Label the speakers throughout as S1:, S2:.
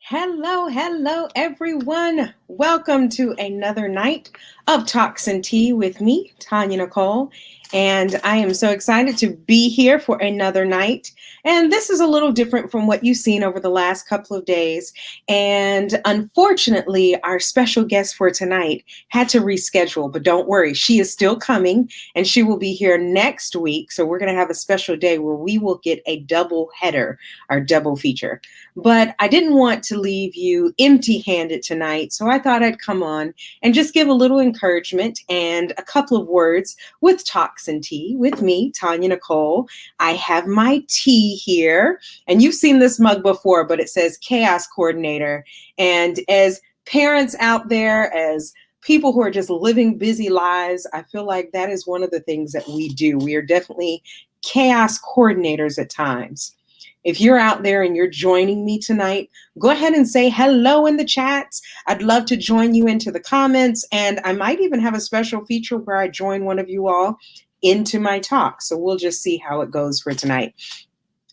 S1: Hello, everyone. Welcome to another night of Talks and Tea with me, Tonya Nicole. And I am so excited to be here for another night. And this is a little different from what you've seen over the last couple of days. And unfortunately, our special guest for tonight had to reschedule, but don't worry, she is still coming and she will be here next week. So we're going to have a special day where we will get a double header, our double feature. But I didn't want to leave you empty-handed tonight, so I thought I'd come on and just give a little encouragement and a couple of words with Talks and Tea with me, Tonya Nicole. I have my tea here, and you've seen this mug before, but it says Chaos Coordinator. And as parents out there, as people who are just living busy lives, I feel like that is one of the things that we do. We are definitely chaos coordinators at times. If you're out there and you're joining me tonight, go ahead and say hello in the chats. I'd love to join you into the comments, and I might even have a special feature where I join one of you all into my talk. So we'll just see how it goes for tonight.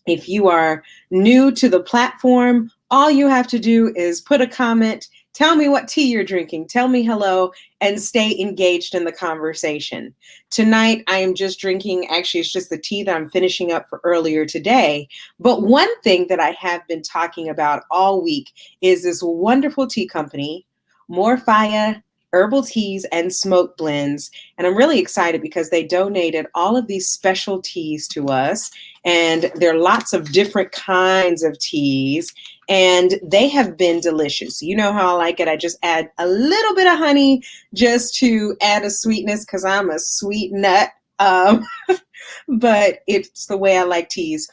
S1: If you are new to the platform, all you have to do is put a comment, tell me what tea you're drinking, tell me hello, and stay engaged in the conversation. Tonight, I am just drinking, actually, it's just the tea that I'm finishing up for earlier today. But one thing that I have been talking about all week is this wonderful tea company, Morphia Herbal Teas and Smoke Blends. And I'm really excited because they donated all of these special teas to us. And there are lots of different kinds of teas. And they have been delicious. You know how I like it. I just add a little bit of honey just to add a sweetness because I'm a sweet nut. But it's the way I like teas.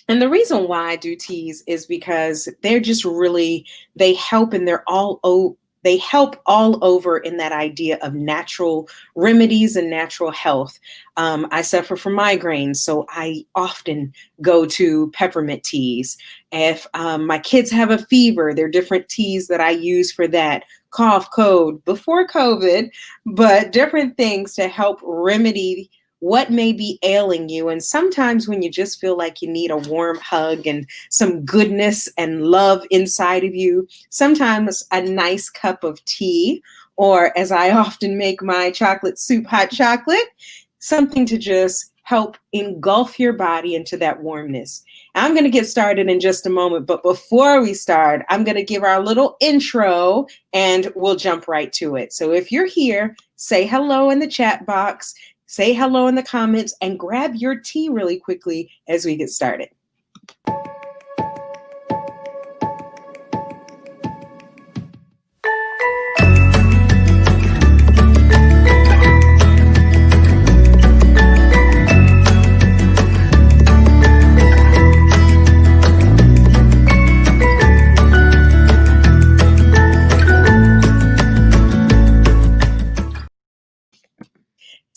S1: And the reason why I do teas is because they're just really, they help and they help all over in that idea of natural remedies and natural health. I suffer from migraines, so I often go to peppermint teas. If my kids have a fever, there are different teas that I use for that. Cough, cold, before COVID, but different things to help remedy what may be ailing you. And sometimes when you just feel like you need a warm hug and some goodness and love inside of you, sometimes a nice cup of tea, or as I often make my chocolate soup, hot chocolate, something to just help engulf your body into that warmness. I'm going to get started in just a moment, but before we start, I'm going to give our little intro and we'll jump right to it. So if you're here, say hello in the chat box. Say hello in the comments and grab your tea really quickly as we get started.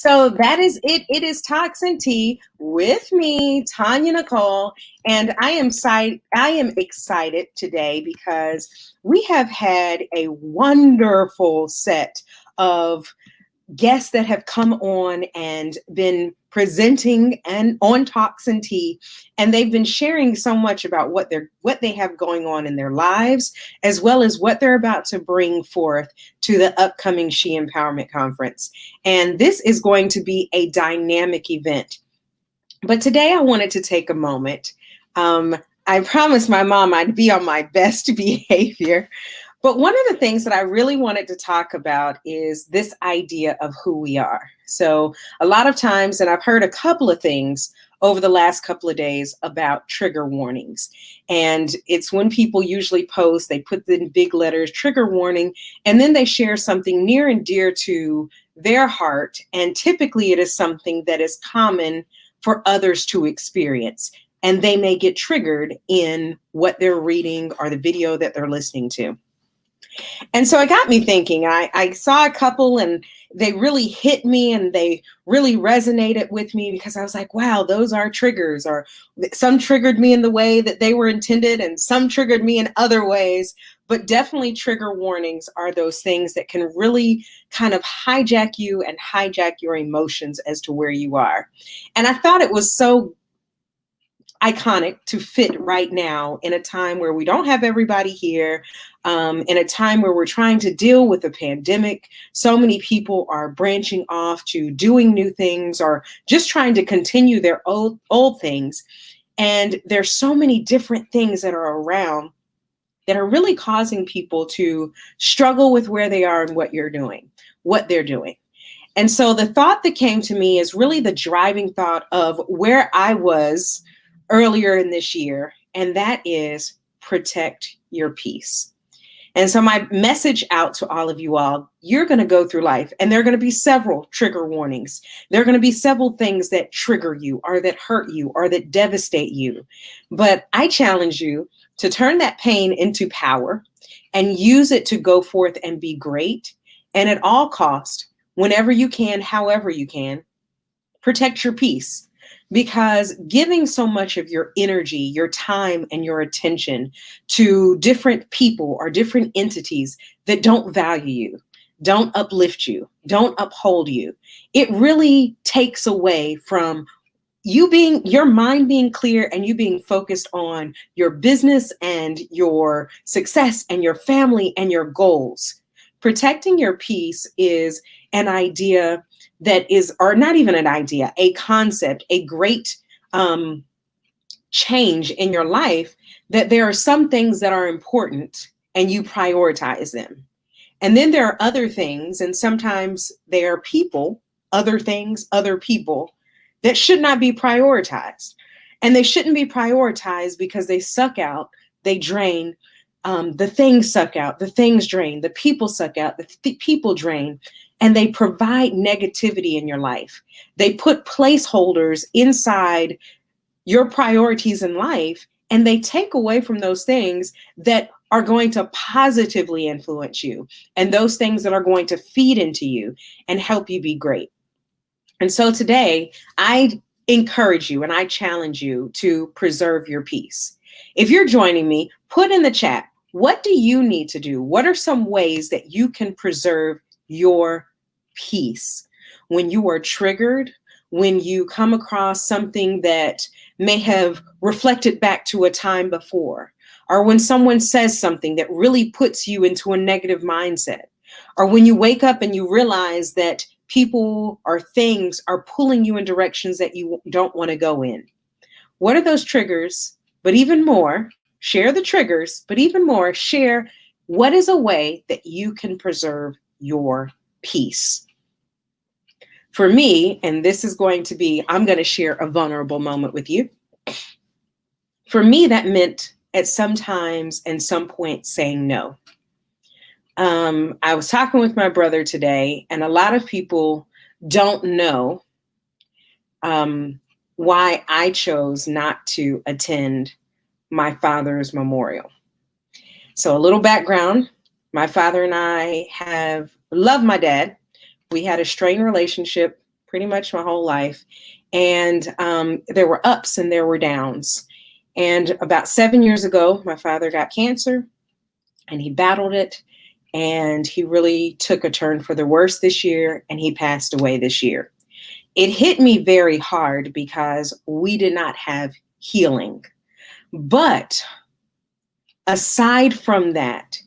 S1: So that is it. It is Talks and Tea with me, Tonya Nicole, and I am excited today because we have had a wonderful set of guests that have come on and been presenting and on Talks and Tea, and they've been sharing so much about what they have going on in their lives, as well as what they're about to bring forth to the upcoming She Empowerment Conference. And this is going to be a dynamic event. But today I wanted to take a moment. I promised my mom I'd be on my best behavior. But one of the things that I really wanted to talk about is this idea of who we are. So a lot of times, and I've heard a couple of things over the last couple of days about trigger warnings. And it's when people usually post, they put in big letters, trigger warning, and then they share something near and dear to their heart. And typically it is something that is common for others to experience. And they may get triggered in what they're reading or the video that they're listening to. And so it got me thinking. I saw a couple and they really hit me and they really resonated with me because I was like, wow, those are triggers. Or some triggered me in the way that they were intended and some triggered me in other ways. But definitely trigger warnings are those things that can really kind of hijack you and hijack your emotions as to where you are. And I thought it was so iconic to fit right now in a time where we don't have everybody here, in a time where we're trying to deal with a pandemic. So many people are branching off to doing new things or just trying to continue their old things. And there's so many different things that are around that are really causing people to struggle with where they are and what they're doing. And so the thought that came to me is really the driving thought of where I was earlier in this year, and that is protect your peace. And so my message out to all of you all, you're going to go through life and there are going to be several trigger warnings. There are going to be several things that trigger you or that hurt you or that devastate you. But I challenge you to turn that pain into power and use it to go forth and be great. And at all cost, whenever you can, however you can, protect your peace. Because giving so much of your energy, your time, and your attention to different people or different entities that don't value you, don't uplift you, don't uphold you, it really takes away from your mind being clear and you being focused on your business and your success and your family and your goals. Protecting your peace is an idea that is, or not even an idea, a concept, a great change in your life, that there are some things that are important and you prioritize them. And then there are other things, and sometimes there are people, other things, other people that should not be prioritized. And they shouldn't be prioritized because they suck out, they drain. The things suck out, the things drain, the people suck out, the people drain, and they provide negativity in your life. They put placeholders inside your priorities in life, and they take away from those things that are going to positively influence you, and those things that are going to feed into you and help you be great. And so today, I encourage you and I challenge you to preserve your peace. If you're joining me, put in the chat, what do you need to do? What are some ways that you can preserve your peace when you are triggered, when you come across something that may have reflected back to a time before, or when someone says something that really puts you into a negative mindset, or when you wake up and you realize that people or things are pulling you in directions that you don't want to go in? What are those triggers? But even more, share the triggers, but even more, share what is a way that you can preserve your peace. For me, and this is going to be, I'm going to share a vulnerable moment with you. For me, that meant at some times and some point saying no. I was talking with my brother today, and a lot of people don't know why I chose not to attend my father's memorial. So a little background, my father and I have loved my dad. We had a strained relationship pretty much my whole life. And there were ups and there were downs. And about 7 years ago, my father got cancer and he battled it. And he really took a turn for the worse this year, and he passed away this year. It hit me very hard because we did not have healing. But aside from that,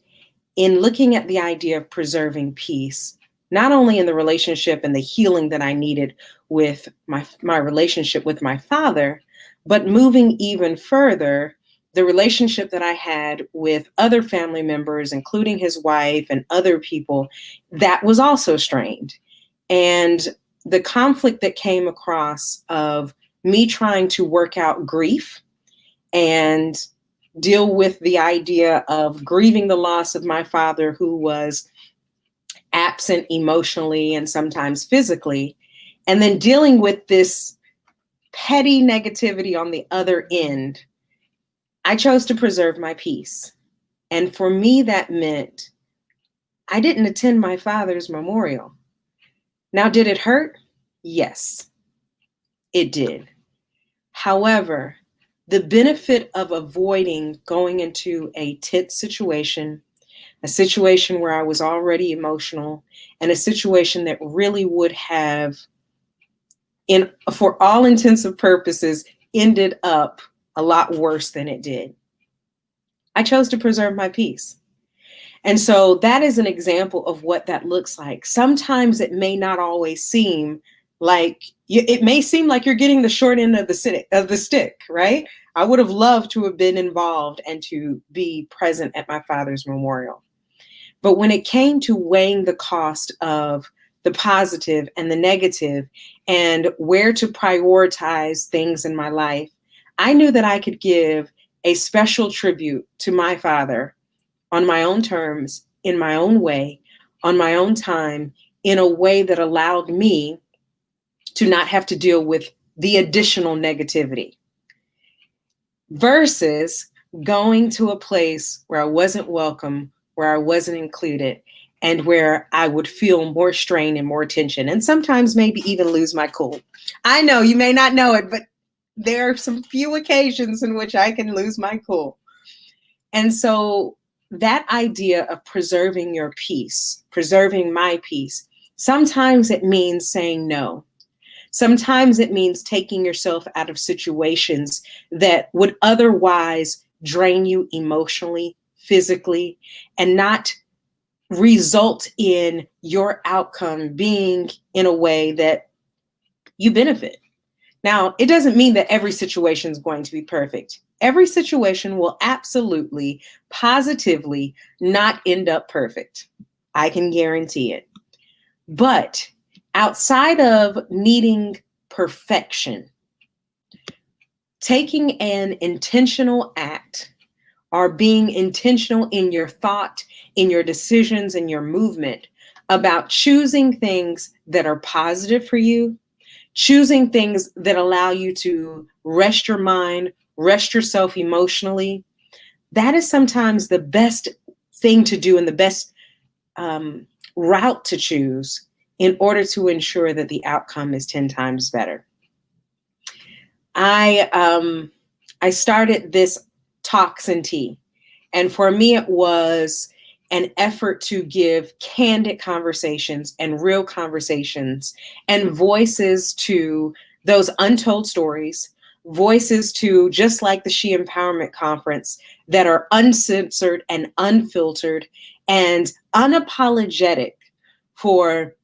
S1: in looking at the idea of preserving peace, not only in the relationship and the healing that I needed with my relationship with my father, but moving even further, the relationship that I had with other family members, including his wife and other people, that was also strained. And the conflict that came across of me trying to work out grief and deal with the idea of grieving the loss of my father, who was absent emotionally and sometimes physically, and then dealing with this petty negativity on the other end, I chose to preserve my peace. And for me, that meant I didn't attend my father's memorial. Now, did it hurt? Yes, it did. However, the benefit of avoiding going into a tit situation, a situation where I was already emotional, and a situation that really would have, for all intents and purposes, ended up a lot worse than it did. I chose to preserve my peace. And so that is an example of what that looks like. Sometimes it may not always seem like it may seem like you're getting the short end of the stick, right? I would have loved to have been involved and to be present at my father's memorial. But when it came to weighing the cost of the positive and the negative and where to prioritize things in my life, I knew that I could give a special tribute to my father on my own terms, in my own way, on my own time, in a way that allowed me to not have to deal with the additional negativity versus going to a place where I wasn't welcome, where I wasn't included, and where I would feel more strain and more tension, and sometimes maybe even lose my cool. I know you may not know it, but there are some few occasions in which I can lose my cool. And so that idea of preserving your peace, preserving my peace, sometimes it means saying no. Sometimes it means taking yourself out of situations that would otherwise drain you emotionally, physically, and not result in your outcome being in a way that you benefit. Now, it doesn't mean that every situation is going to be perfect. Every situation will absolutely, positively not end up perfect. I can guarantee it. But outside of needing perfection, taking an intentional act or being intentional in your thought, in your decisions, in your movement about choosing things that are positive for you, choosing things that allow you to rest your mind, rest yourself emotionally, that is sometimes the best thing to do and the best route to choose in order to ensure that the outcome is 10 times better. I started this Talks and Tea, and for me it was an effort to give candid conversations and real conversations and voices to those untold stories, voices to, just like the She Empowerment Conference, that are uncensored and unfiltered and unapologetic for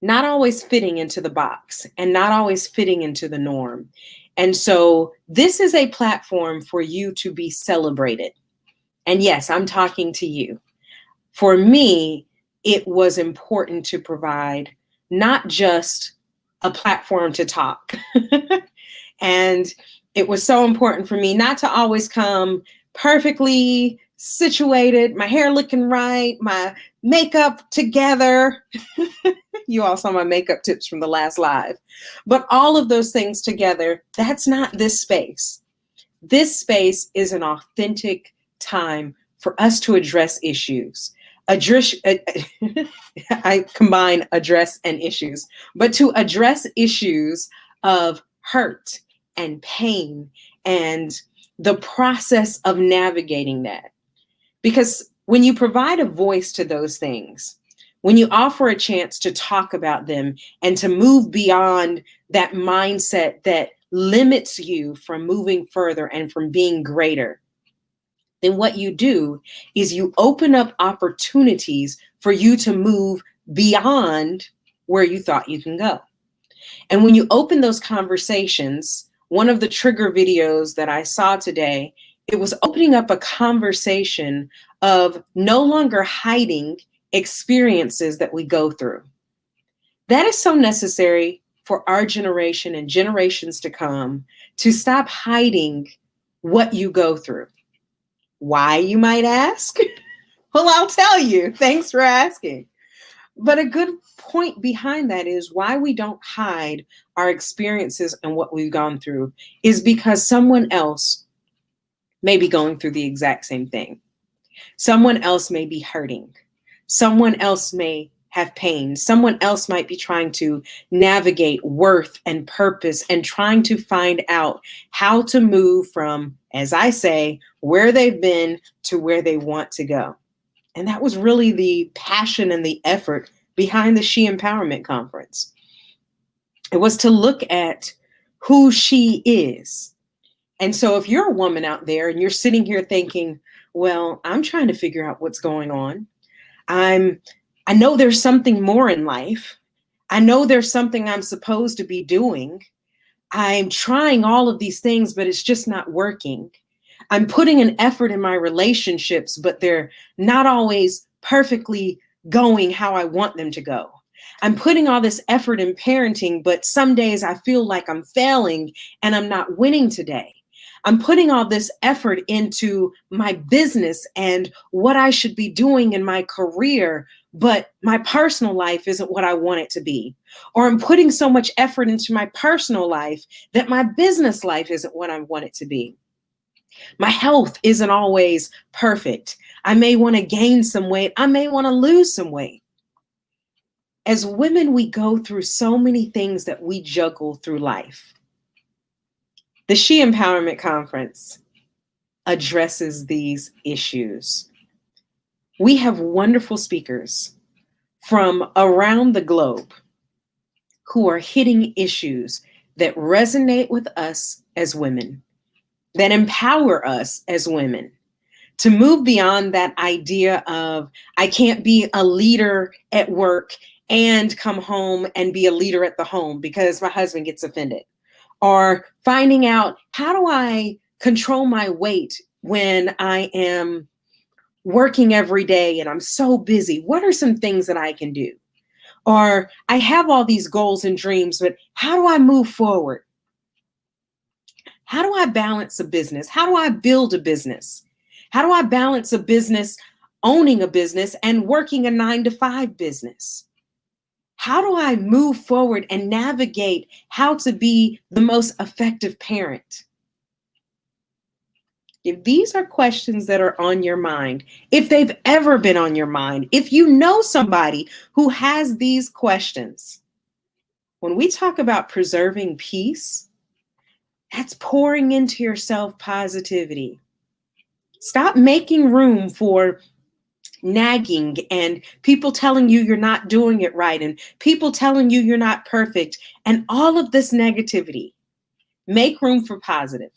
S1: not always fitting into the box and not always fitting into the norm. And so this is a platform for you to be celebrated. And yes, I'm talking to you. For me, it was important to provide not just a platform to talk. And it was so important for me not to always come perfectly situated, my hair looking right, my makeup together. You all saw my makeup tips from the last live. But all of those things together, that's not this space. This space is an authentic time for us to address issues. I combine address and issues, but to address issues of hurt and pain and the process of navigating that. Because when you provide a voice to those things, when you offer a chance to talk about them and to move beyond that mindset that limits you from moving further and from being greater, then what you do is you open up opportunities for you to move beyond where you thought you can go. And when you open those conversations, one of the trigger videos that I saw today, it was opening up a conversation of no longer hiding experiences that we go through. That is so necessary for our generation and generations to come, to stop hiding what you go through. Why, you might ask? Well, I'll tell you. Thanks for asking. But a good point behind that is why we don't hide our experiences and what we've gone through is because someone else may be going through the exact same thing. Someone else may be hurting. Someone else may have pain. Someone else might be trying to navigate worth and purpose and trying to find out how to move from, as I say, where they've been to where they want to go. And that was really the passion and the effort behind the She Empowerment Conference. It was to look at who she is And so if you're a woman out there and you're sitting here thinking, well, I'm trying to figure out what's going on. I know there's something more in life. I know there's something I'm supposed to be doing. I'm trying all of these things, but it's just not working. I'm putting an effort in my relationships, but they're not always perfectly going how I want them to go. I'm putting all this effort in parenting, but some days I feel like I'm failing and I'm not winning today. I'm putting all this effort into my business and what I should be doing in my career, but my personal life isn't what I want it to be. Or I'm putting so much effort into my personal life that my business life isn't what I want it to be. My health isn't always perfect. I may want to gain some weight. I may want to lose some weight. As women, we go through so many things that we juggle through life. The She Empowerment Conference addresses these issues. We have wonderful speakers from around the globe who are hitting issues that resonate with us as women, that empower us as women to move beyond that idea of I can't be a leader at work and come home and be a leader at the home because my husband gets offended. Or finding out, how do I control my weight when I am working every day and I'm so busy? What are some things that I can do? Or I have all these goals and dreams, but how do I move forward? How do I balance a business? How do I build a business? How do I balance a business, owning a business and working a 9-to-5 business? How do I move forward and navigate how to be the most effective parent? If these are questions that are on your mind, if they've ever been on your mind, if you know somebody who has these questions, when we talk about preserving peace, that's pouring into yourself positivity. Stop making room for nagging and people telling you you're not doing it right and people telling you you're not perfect and all of this negativity. Make room for positive.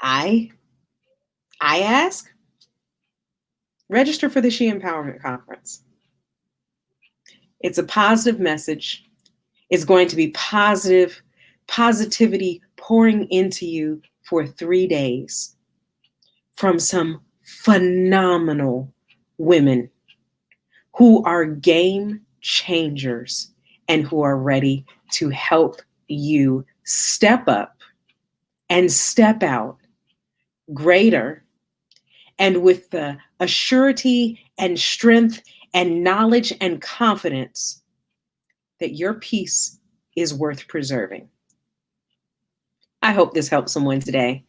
S1: I ask, register for the She Empowerment Conference. It's a positive message. It's going to be positivity pouring into you for 3 days from some phenomenal women who are game changers and who are ready to help you step up and step out greater and with the assurity and strength and knowledge and confidence that your peace is worth preserving. I hope this helps someone today.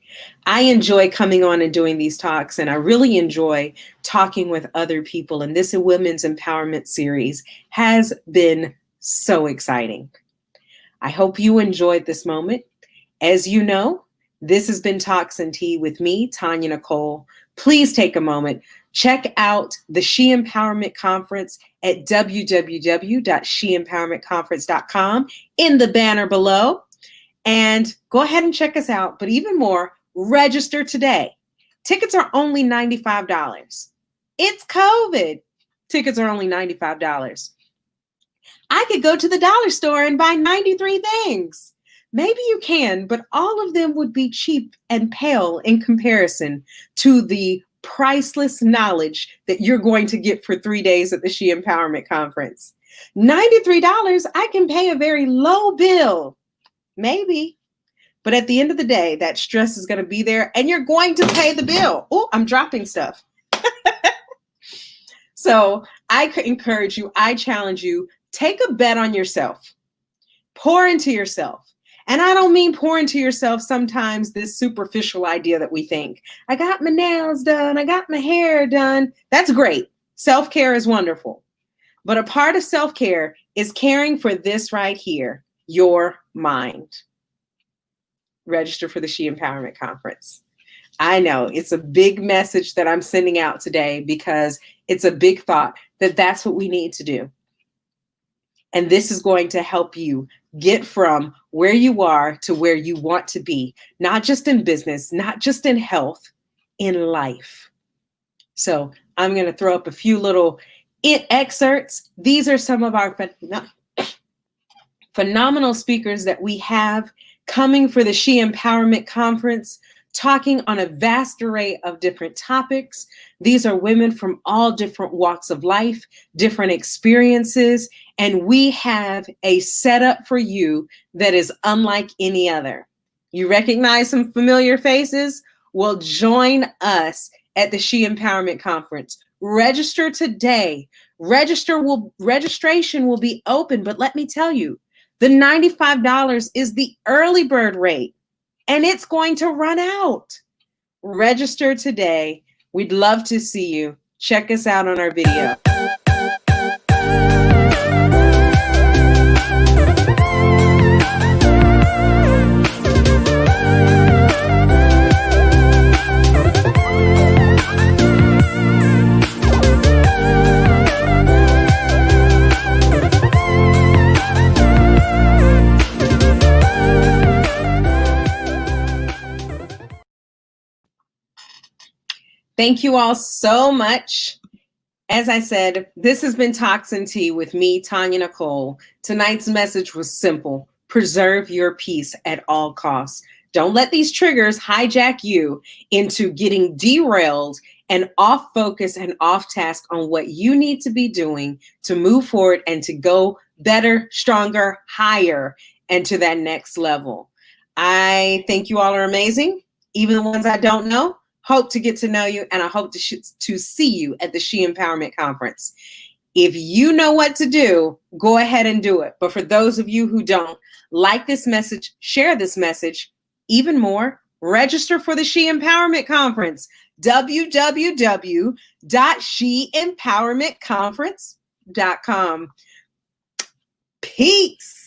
S1: I enjoy coming on and doing these talks, and I really enjoy talking with other people. And this Women's Empowerment series has been so exciting. I hope you enjoyed this moment. As you know, this has been Talks and Tea with me, Tonya Nicole. Please take a moment. Check out the She Empowerment Conference at www.sheempowermentconference.com in the banner below. And go ahead and check us out. But even more, register today. Tickets are only $95. It's COVID. Tickets are only $95. I could go to the dollar store and buy 93 things. Maybe you can, but all of them would be cheap and pale in comparison to the priceless knowledge that you're going to get for 3 days at the She Empowerment Conference. $93, I can pay a very low bill. Maybe. But at the end of the day, that stress is going to be there and you're going to pay the bill. Oh, I'm dropping stuff. So I could encourage you, I challenge you, take a bet on yourself. Pour into yourself. And I don't mean pour into yourself sometimes this superficial idea that we think. I got my nails done. I got my hair done. That's great. Self-care is wonderful. But a part of self-care is caring for this right here, your mind. Register for the She Empowerment Conference. I know it's a big message that I'm sending out today because it's a big thought that that's what we need to do. And this is going to help you get from where you are to where you want to be, not just in business, not just in health, in life. So I'm going to throw up a few little excerpts. These are some of our phenomenal speakers that we have coming for the She Empowerment Conference, talking on a vast array of different topics. These are women from all different walks of life, different experiences, and we have a setup for you that is unlike any other. You recognize some familiar faces? Well, join us at the She Empowerment Conference. Register today. Registration will be open, but let me tell you, the $95 is the early bird rate, and it's going to run out. Register today. We'd love to see you. Check us out on our video. Thank you all so much. As I said, this has been Toxin Tea with me, Tonya Nicole. Tonight's message was simple. Preserve your peace at all costs. Don't let these triggers hijack you into getting derailed and off focus and off task on what you need to be doing to move forward and to go better, stronger, higher, and to that next level. I think you all are amazing. Even the ones I don't know. Hope to get to know you, and I hope to see you at the She Empowerment Conference. If you know what to do, go ahead and do it. But for those of you who don't, like this message, share this message. Even more, register for the She Empowerment Conference, www.sheempowermentconference.com. Peace.